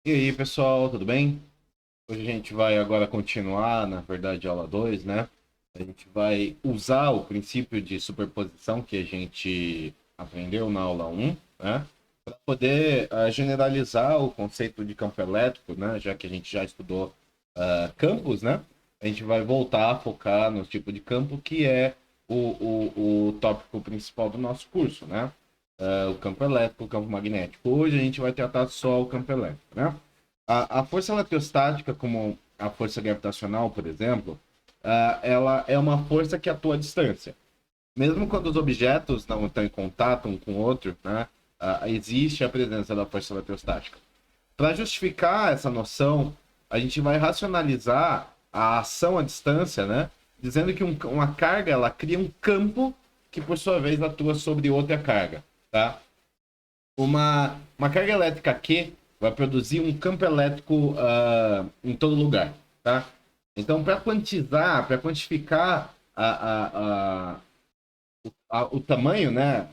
E aí, pessoal, tudo bem? Hoje a gente vai agora continuar, na verdade, aula 2, né? A gente vai usar o princípio de superposição que a gente aprendeu na aula um, né? Para poder generalizar o conceito de campo elétrico, né? Já que a gente já estudou campos, né? A gente vai voltar a focar no tipo de campo que é o tópico principal do nosso curso, né? O campo elétrico, o campo magnético. Hoje a gente vai tratar só o campo elétrico, né? A força eletrostática, como a força gravitacional, por exemplo, ela é uma força que atua à distância. Mesmo quando os objetos não estão em contato um com o outro, né, existe a presença da força eletrostática. Para justificar essa noção, a gente vai racionalizar a ação à distância, né, dizendo que uma carga ela cria um campo que, por sua vez, atua sobre outra carga. Tá? Uma carga elétrica Q vai produzir um campo elétrico em todo lugar, tá? Então, para quantizar, para quantificar o tamanho, né,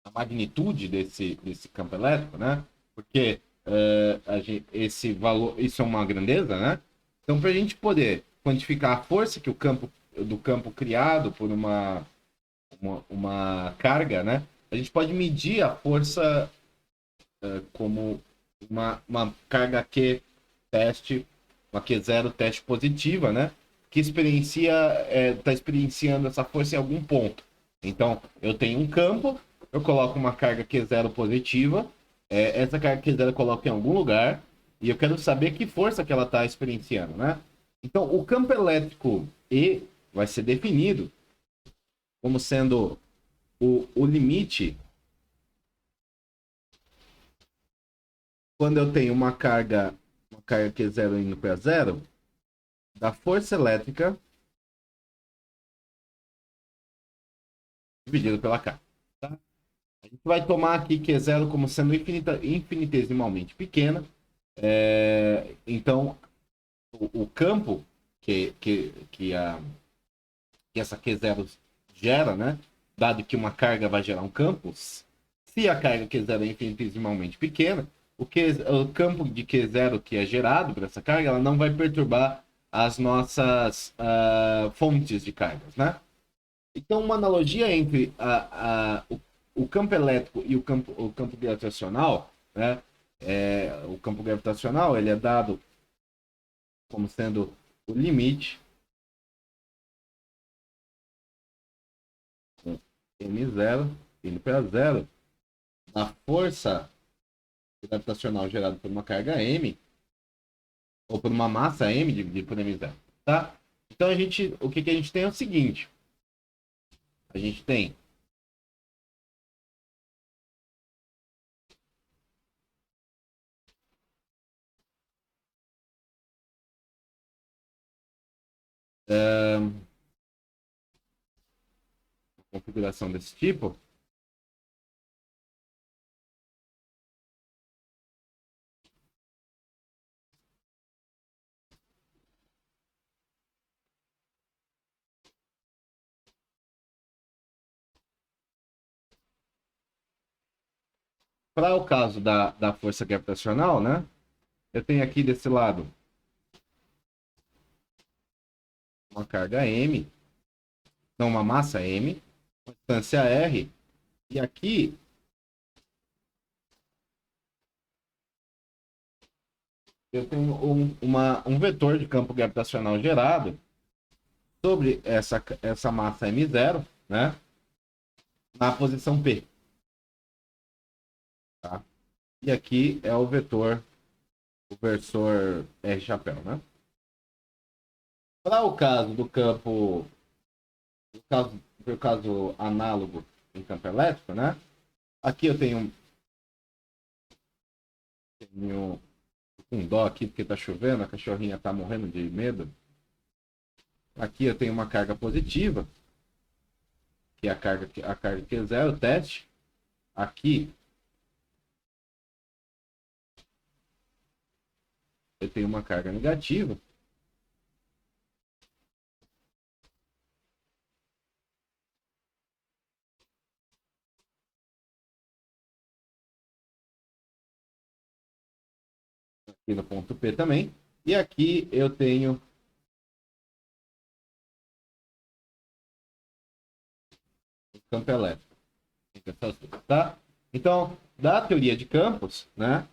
a magnitude desse campo elétrico, né? Porque esse valor, isso é uma grandeza, né? Então, para a gente poder quantificar a força que o campo do campo criado por uma carga, né? A gente pode medir a força como uma carga Q teste, uma Q0 teste positiva, né? Que está experienciando essa força em algum ponto. Então, eu tenho um campo, eu coloco uma carga Q0 positiva, essa carga Q0 eu coloco em algum lugar, e eu quero saber que força que ela está experienciando, né? Então, o campo elétrico E vai ser definido como sendo o limite quando eu tenho uma carga Q0 indo para zero, da força elétrica dividido pela carga. Tá? A gente vai tomar aqui Q0 como sendo infinitesimalmente pequena. Então, o campo que essa Q0 gera, né? Dado que uma carga vai gerar um campo, se a carga Q0 é infinitesimalmente pequena, o campo de Q0 que é gerado por essa carga, ela não vai perturbar as nossas fontes de cargas, né? Então, uma analogia entre o campo elétrico e o campo gravitacional, né? O campo gravitacional ele é dado como sendo o limite m0 indo para zero da força gravitacional gerada por uma carga m ou por uma massa m dividido por m0, tá? Então o que a gente tem é o seguinte: a gente tem uma configuração desse tipo. Para o caso da força gravitacional, né? Eu tenho aqui desse lado uma carga m, não, uma massa m, uma distância r, e aqui eu tenho um vetor de campo gravitacional gerado sobre essa massa m0, né? Na posição P. Tá? E aqui é o versor R chapéu, né? Para o caso do campo, por caso análogo em campo elétrico, né? Aqui eu tenho um dó aqui porque tá chovendo, a cachorrinha tá morrendo de medo. Aqui eu tenho uma carga positiva, que é a carga Q0, teste. Aqui eu tenho uma carga negativa. aqui no ponto P também. E aqui eu tenho o campo elétrico. Tá? Então, da teoria de campos, né?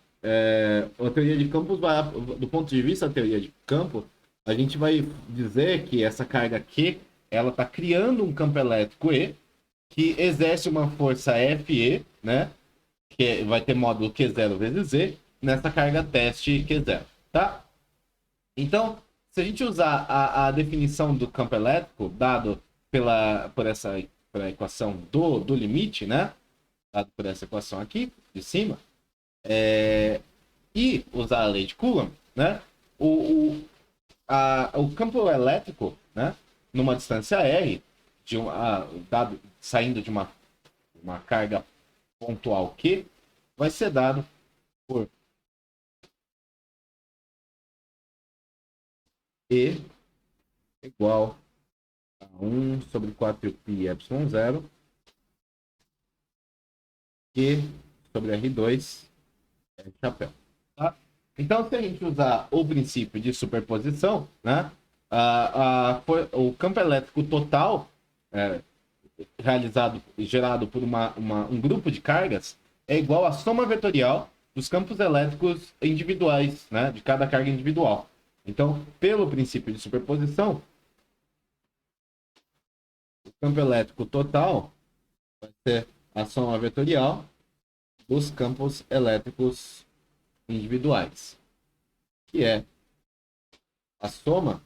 A teoria de campos vai, do ponto de vista da teoria de campo, a gente vai dizer que essa carga Q, ela está criando um campo elétrico E, que exerce uma força FE, né? Que vai ter módulo Q0 vezes Z, nessa carga teste Q0, tá? Então, se a gente usar a definição do campo elétrico, dado pela equação do limite, né? Dado por essa equação aqui, de cima, e usar a lei de Coulomb, né? O campo elétrico, né? Numa distância R, saindo de uma carga pontual Q, vai ser dado por E igual a 1 sobre 4π epsilon 0 Q sobre R2 é chapéu. Tá? Então, se a gente usar o princípio de superposição, né, o campo elétrico total gerado por um grupo de cargas é igual à soma vetorial dos campos elétricos individuais, né, de cada carga individual. Então, pelo princípio de superposição, o campo elétrico total vai ser a soma vetorial dos campos elétricos individuais, que é a soma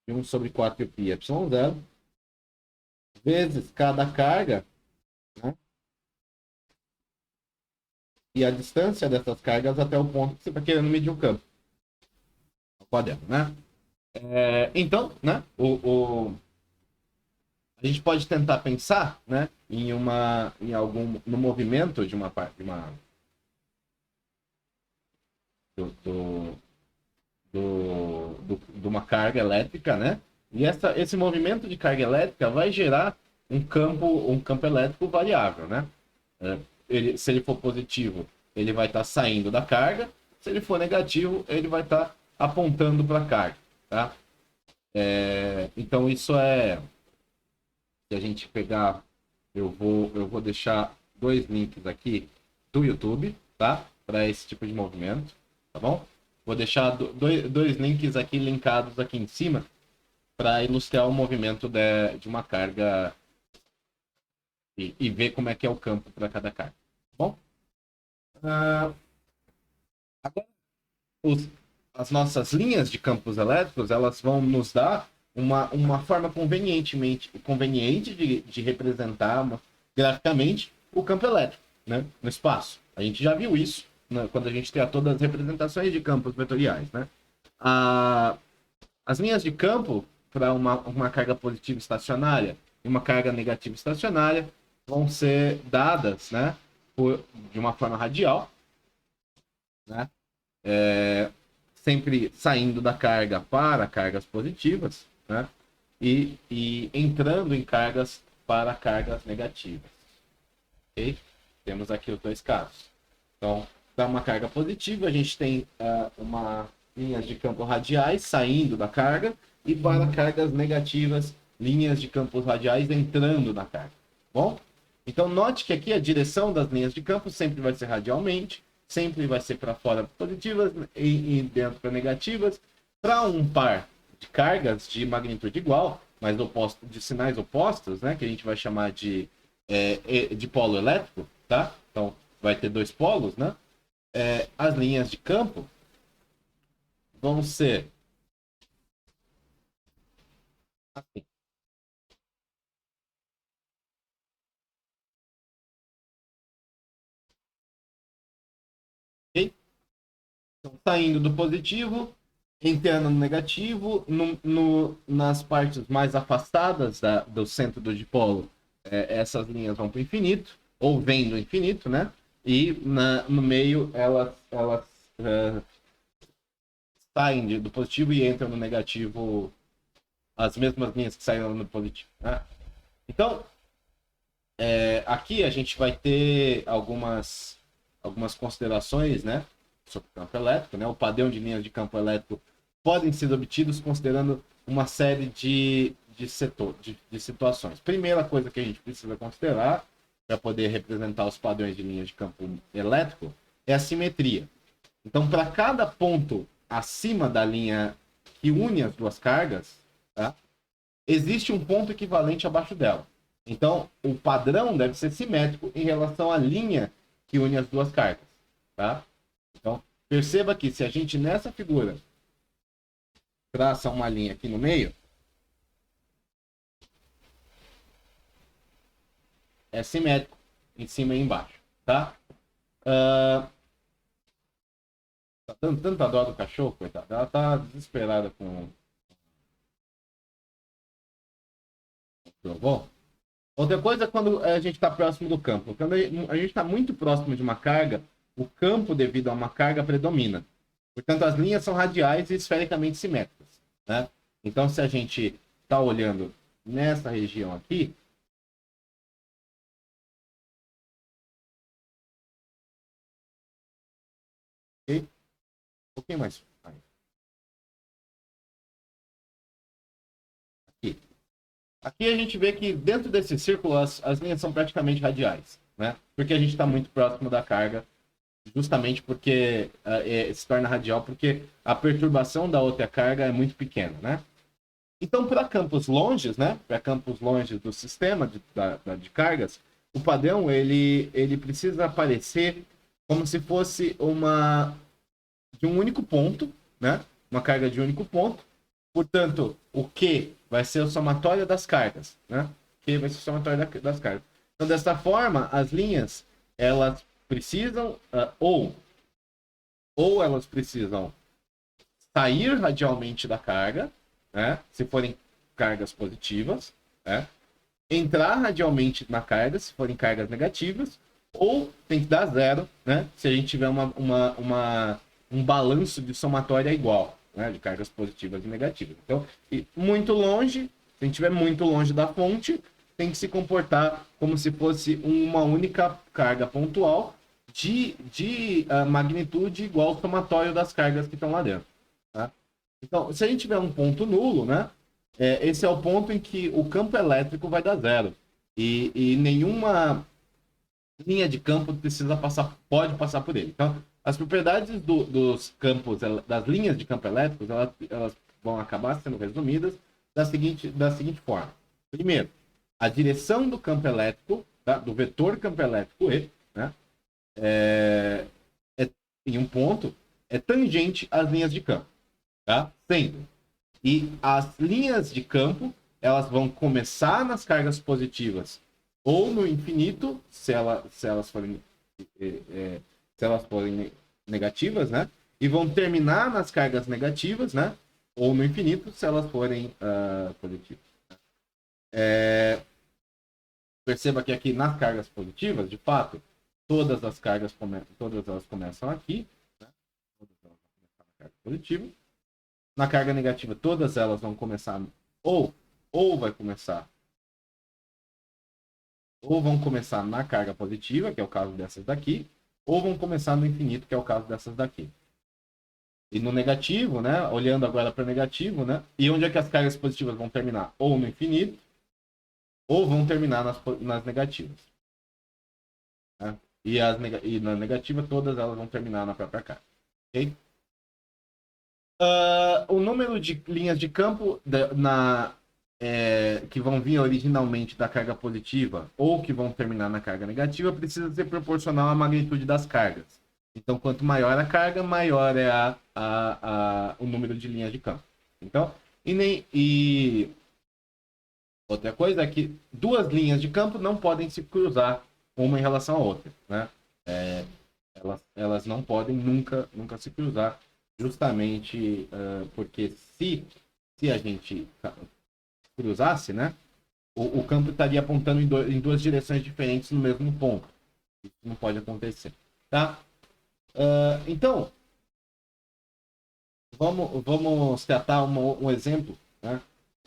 de 1 sobre 4π epsilon 0 vezes cada carga, né, e a distância dessas cargas até o ponto que você está querendo medir o campo. O quadrado, né? Então, né, a gente pode tentar pensar, né, no movimento de uma parte, de uma carga elétrica, né? E esse movimento de carga elétrica vai gerar um campo elétrico variável, né? Se ele for positivo, ele vai estar saindo da carga. Se ele for negativo, ele vai estar apontando para a carga, tá? Então isso se a gente pegar, eu vou deixar 2 links aqui do YouTube, tá? Para esse tipo de movimento, tá bom? Vou deixar dois links aqui linkados aqui em cima para ilustrar o movimento de uma carga e ver como é que é o campo para cada carga, tá bom? Agora, as nossas linhas de campos elétricos, elas vão nos dar uma forma conveniente de representar graficamente o campo elétrico, né, no espaço. A gente já viu isso, né, quando a gente tem todas as representações de campos vetoriais, né? As linhas de campo para uma carga positiva estacionária e uma carga negativa estacionária vão ser dadas, né, de uma forma radial, né? Sempre saindo da carga para cargas positivas, né? E entrando em cargas para cargas negativas. Ok? Temos aqui os dois casos. Então, para uma carga positiva, a gente tem uma linhas de campo radiais saindo da carga, e para cargas negativas, linhas de campos radiais entrando na carga. Bom? Então, note que aqui a direção das linhas de campo sempre vai ser radialmente, sempre vai ser para fora positivas e dentro para negativas. Para um par de cargas de magnitude igual, mas de sinais opostos, né, que a gente vai chamar de polo elétrico, tá? Então, vai ter 2 polos, né? As linhas de campo vão ser assim. Okay? Então, saindo do positivo, entrando no negativo, nas partes mais afastadas do centro do dipolo, essas linhas vão para o infinito, ou vêm do infinito, né? E no meio elas saem do positivo e entram no negativo as mesmas linhas que saíram no positivo, né? Então, aqui a gente vai ter algumas considerações, né, sobre o campo elétrico, né? O padrão de linhas de campo elétrico podem ser obtidos considerando uma série de situações. Primeira coisa que a gente precisa considerar para poder representar os padrões de linhas de campo elétrico é a simetria. Então, para cada ponto acima da linha que une as duas cargas, tá, existe um ponto equivalente abaixo dela. Então, o padrão deve ser simétrico em relação à linha que une as duas cargas. Tá? Então, perceba que se a gente nessa figura traça uma linha aqui no meio, é simétrico em cima e embaixo. Tá? Tá dando tanta dó do cachorro, coitada. Ela tá desesperada com o trovão. Outra coisa é quando a gente está próximo do campo. Quando a gente está muito próximo de uma carga, o campo, devido a uma carga, predomina. Portanto, as linhas são radiais e esfericamente simétricas. Né? Então, se a gente está olhando nessa região aqui, okay? Um pouquinho mais. Aqui. Aqui a gente vê que dentro desse círculo as linhas são praticamente radiais, né? Porque a gente está muito próximo da carga, justamente porque se torna radial, porque a perturbação da outra carga é muito pequena, né? Então, para campos longes, né? Para campos longes do sistema de cargas, o padrão ele precisa aparecer como se fosse de um único ponto, né? Uma carga de um único ponto. Portanto, o Q vai ser o somatório das cargas, né? Q vai ser o somatório das cargas. Então, dessa forma, as linhas, elas precisam, ou elas precisam sair radialmente da carga, né? Se forem cargas positivas, né? Entrar radialmente na carga, se forem cargas negativas, ou tem que dar zero, né? Se a gente tiver um balanço de somatória igual, né? De cargas positivas e negativas. Então, muito longe, se a gente estiver muito longe da fonte, tem que se comportar como se fosse uma única carga pontual de magnitude igual ao somatório das cargas que estão lá dentro. Tá? Então, se a gente tiver um ponto nulo, né? Esse é o ponto em que o campo elétrico vai dar zero. E nenhuma linha de campo pode passar por ele. Então, as propriedades dos campos, das linhas de campo elétricos, elas vão acabar sendo resumidas da seguinte forma. Primeiro, a direção do campo elétrico, tá? Do vetor campo elétrico E, né? Em um ponto, é tangente às linhas de campo. Tá? Sempre. E as linhas de campo, elas vão começar nas cargas positivas ou no infinito, se elas forem negativas, né? E vão terminar nas cargas negativas, né? Ou no infinito, se elas forem positivas. Perceba que aqui nas cargas positivas, de fato, todas elas começam aqui, né? Todas elas vão começar na carga positiva. Na carga negativa, todas elas vão começar ou vão começar na carga positiva, que é o caso dessas daqui, ou vão começar no infinito, que é o caso dessas daqui. E no negativo, né, olhando agora para o negativo, né, e onde é que as cargas positivas vão terminar? Ou no infinito, ou vão terminar nas negativas. Né? E na negativa, todas elas vão terminar na própria carga. Ok? O número de linhas de campo que vão vir originalmente da carga positiva ou que vão terminar na carga negativa precisa ser proporcional à magnitude das cargas. Então, quanto maior a carga, maior é o número de linhas de campo. Então, outra coisa é que duas linhas de campo não podem se cruzar uma em relação à outra, né? Elas não podem nunca se cruzar, justamente porque se a gente cruzasse, né, o campo estaria apontando em duas direções diferentes no mesmo ponto. Isso não pode acontecer, tá? Então, vamos tratar um exemplo, né,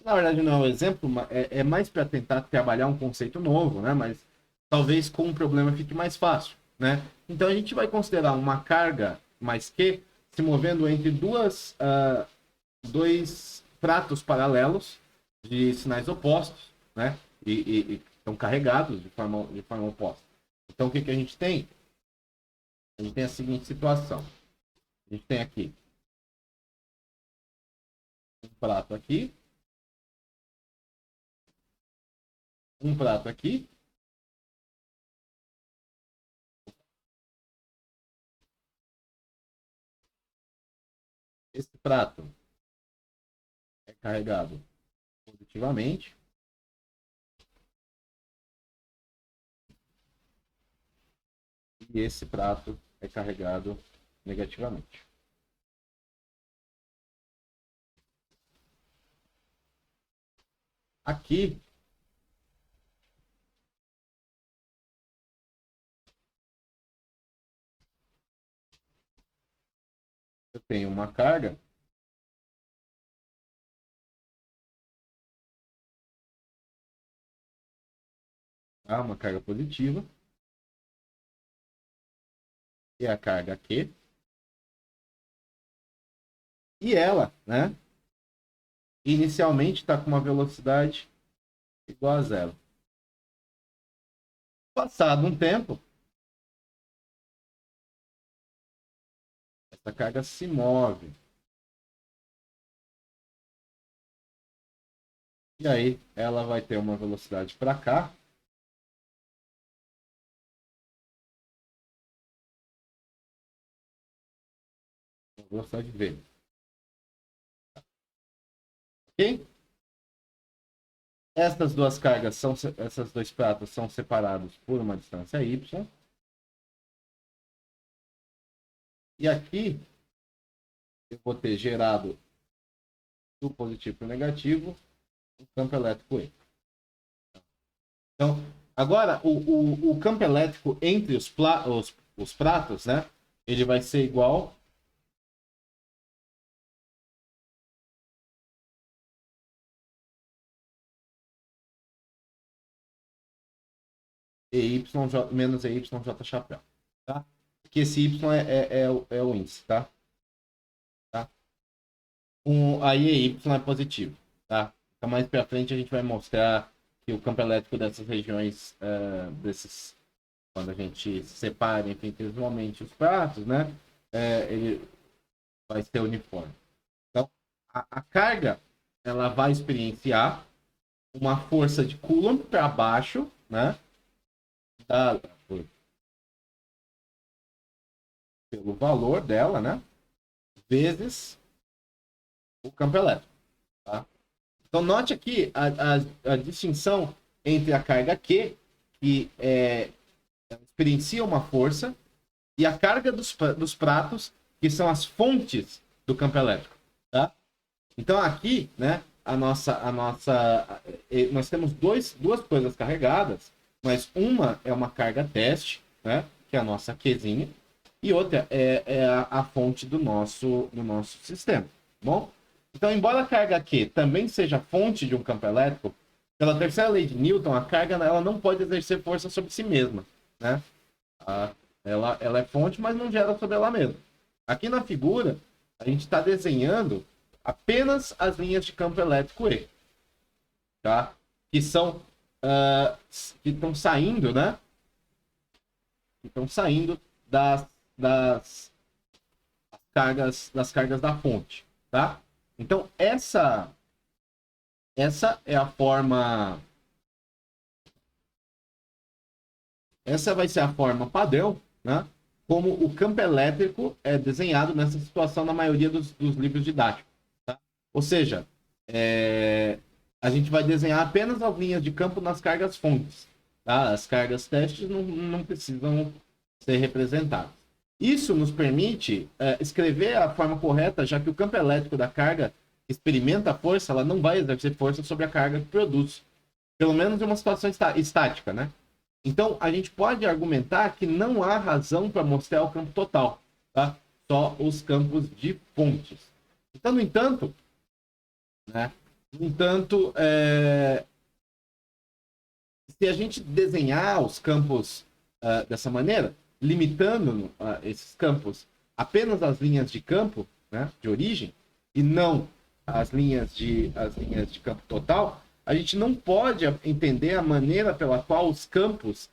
Na verdade, não é um exemplo, é mais para tentar trabalhar um conceito novo, né? Mas talvez com um problema fique mais fácil, né? Então a gente vai considerar uma carga mais Q se movendo entre dois pratos paralelos de sinais opostos, né? E estão carregados de forma oposta. Então o que, que a gente tem? A gente tem a seguinte situação. A gente tem aqui um prato aqui, um prato aqui. Esse prato é carregado positivamente e esse prato é carregado negativamente. Aqui eu tenho uma carga tá? Uma carga positiva e a carga Q e ela, né? Inicialmente está com uma velocidade igual a zero. Passado um tempo, essa carga se move. E aí ela vai ter uma velocidade para cá. Uma velocidade V. Ok? Essas duas cargas essas dois pratos são separados por uma distância y. E aqui eu vou ter gerado do positivo para o negativo o campo elétrico E. Então, agora o campo elétrico entre os pratos, né? Ele vai ser igual EY menos EYJ chapéu. Tá? Que esse Y é o índice, tá? Aí Y é positivo, tá? Então, mais para frente a gente vai mostrar que o campo elétrico dessas regiões, quando a gente separa infinitesimamente os pratos, né? Ele vai ser uniforme. Então, a carga, ela vai experienciar uma força de Coulomb para baixo, né? Pelo valor dela, né? Vezes o campo elétrico. Tá? Então, note aqui a distinção entre a carga Q, que experiencia uma força, e a carga dos pratos, que são as fontes do campo elétrico. Tá? Então, aqui, né, nós temos duas coisas carregadas, mas uma é uma carga teste, né, que é a nossa Qzinha, e outra é a fonte do nosso sistema. Bom? Então, embora a carga Q também seja fonte de um campo elétrico, pela terceira lei de Newton, a carga ela não pode exercer força sobre si mesma. Né? Ela é fonte, mas não gera sobre ela mesma. Aqui na figura, a gente está desenhando apenas as linhas de campo elétrico E. Tá? Que são que estão saindo, né? Estão saindo das cargas da fonte. Tá? Então, essa é a forma. Essa vai ser a forma padrão, né? Como o campo elétrico é desenhado nessa situação na maioria dos livros didáticos. Tá? Ou seja, a gente vai desenhar apenas as linhas de campo nas cargas fontes. Tá? As cargas testes não precisam ser representadas. Isso nos permite escrever a forma correta, já que o campo elétrico da carga que experimenta a força, ela não vai exercer força sobre a carga que produz. Pelo menos em uma situação estática, né? Então, a gente pode argumentar que não há razão para mostrar o campo total, tá? Só os campos de fontes. Então, no entanto, né, No entanto, se a gente desenhar os campos dessa maneira, limitando esses campos apenas às linhas de campo, né, de origem, e não as linhas de campo total, a gente não pode entender a maneira pela qual os campos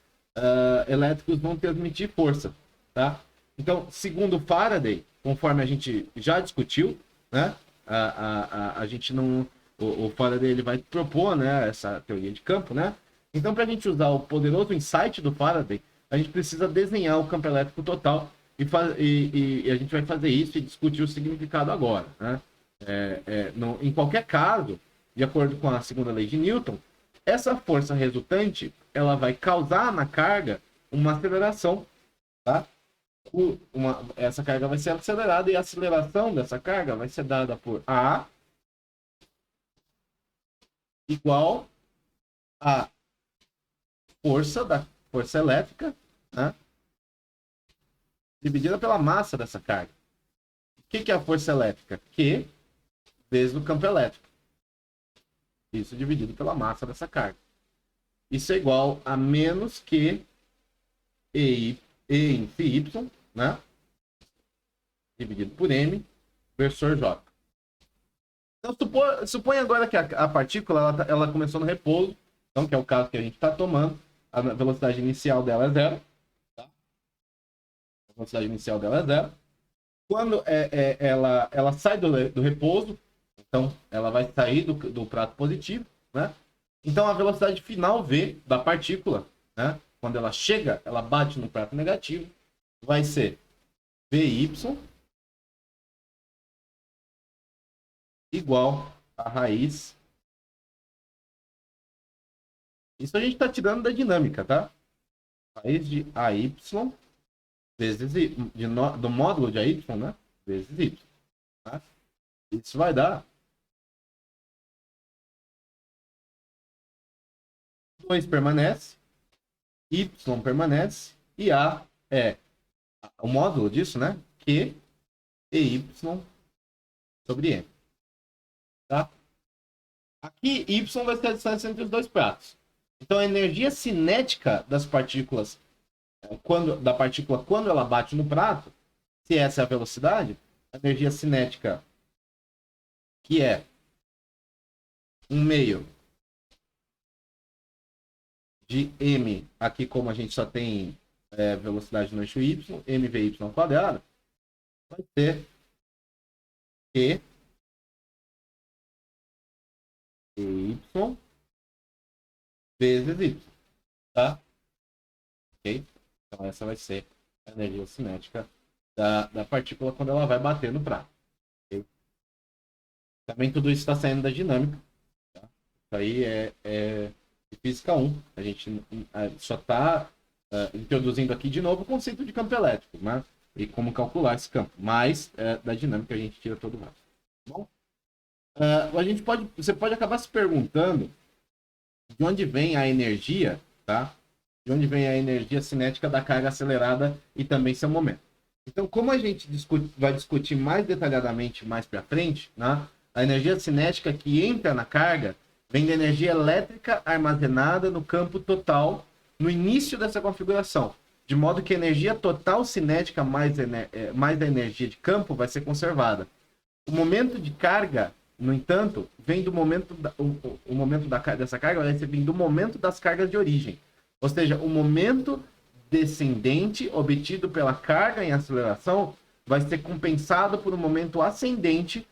elétricos vão transmitir força, tá? Então, segundo Faraday, conforme a gente já discutiu, né, a gente não, o Faraday ele vai propor, né, essa teoria de campo, né? Então, para a gente usar o poderoso insight do Faraday, a gente precisa desenhar o campo elétrico total e a gente vai fazer isso e discutir o significado agora, né? Em qualquer caso, de acordo com a segunda lei de Newton, essa força resultante ela vai causar na carga uma aceleração, tá? Essa carga vai ser acelerada e a aceleração dessa carga vai ser dada por A igual a força elétrica, né, dividida pela massa dessa carga. O que é a força elétrica? Q vezes o campo elétrico. Isso dividido pela massa dessa carga. Isso é igual a menos que E índice Y, né, dividido por M, versor J. Então, supõe agora que a partícula ela começou no repouso, então, que é o caso que a gente está tomando. A velocidade inicial dela é zero. Tá? A velocidade inicial dela é zero. Quando ela sai do repouso, então ela vai sair do prato positivo, né? Então a velocidade final V da partícula, né, quando ela chega, ela bate no prato negativo, vai ser Vy igual a raiz. Isso a gente está tirando da dinâmica, tá? Raiz de AY vezes do módulo de AY, né? Vezes Y. Tá? Isso vai dar 2 permanece, Y permanece, e A é o módulo disso, né? Q e Y sobre M. Tá? Aqui, Y vai ser a distância entre os dois pratos. Então, a energia cinética das partículas, quando ela bate no prato, se essa é a velocidade, a energia cinética, que é 1/2 de M, aqui como a gente só tem velocidade no eixo Y, mvy ao quadrado, vai ser Q y vezes Y, tá? Ok? Então essa vai ser a energia cinética da partícula quando ela vai bater no prato. Okay? Também tudo isso está saindo da dinâmica. Tá? Isso aí é física 1. A gente só está introduzindo aqui de novo o conceito de campo elétrico, né? E como calcular esse campo. Mas da dinâmica a gente tira todo o resto. Tá bom? Você pode acabar se perguntando de onde vem a energia, tá? De onde vem a energia cinética da carga acelerada e também seu momento. Então, como a gente vai discutir mais detalhadamente mais para frente, né? A energia cinética que entra na carga vem da energia elétrica armazenada no campo total no início dessa configuração, de modo que a energia total cinética mais a energia de campo vai ser conservada. O momento de carga, no entanto, vem do momento o momento dessa carga vai ser vindo do momento das cargas de origem. Ou seja, o momento descendente obtido pela carga em aceleração vai ser compensado por um momento ascendente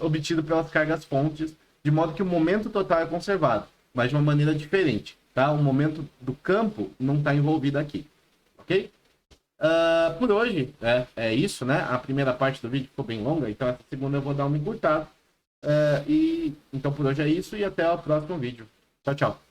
obtido pelas cargas fontes, de modo que o momento total é conservado, mas de uma maneira diferente, tá? O momento do campo não está envolvido aqui, ok? Por hoje é isso, né? A primeira parte do vídeo ficou bem longa, então essa segunda eu vou dar uma encurtada. Então por hoje é isso e até o próximo vídeo. Tchau, tchau.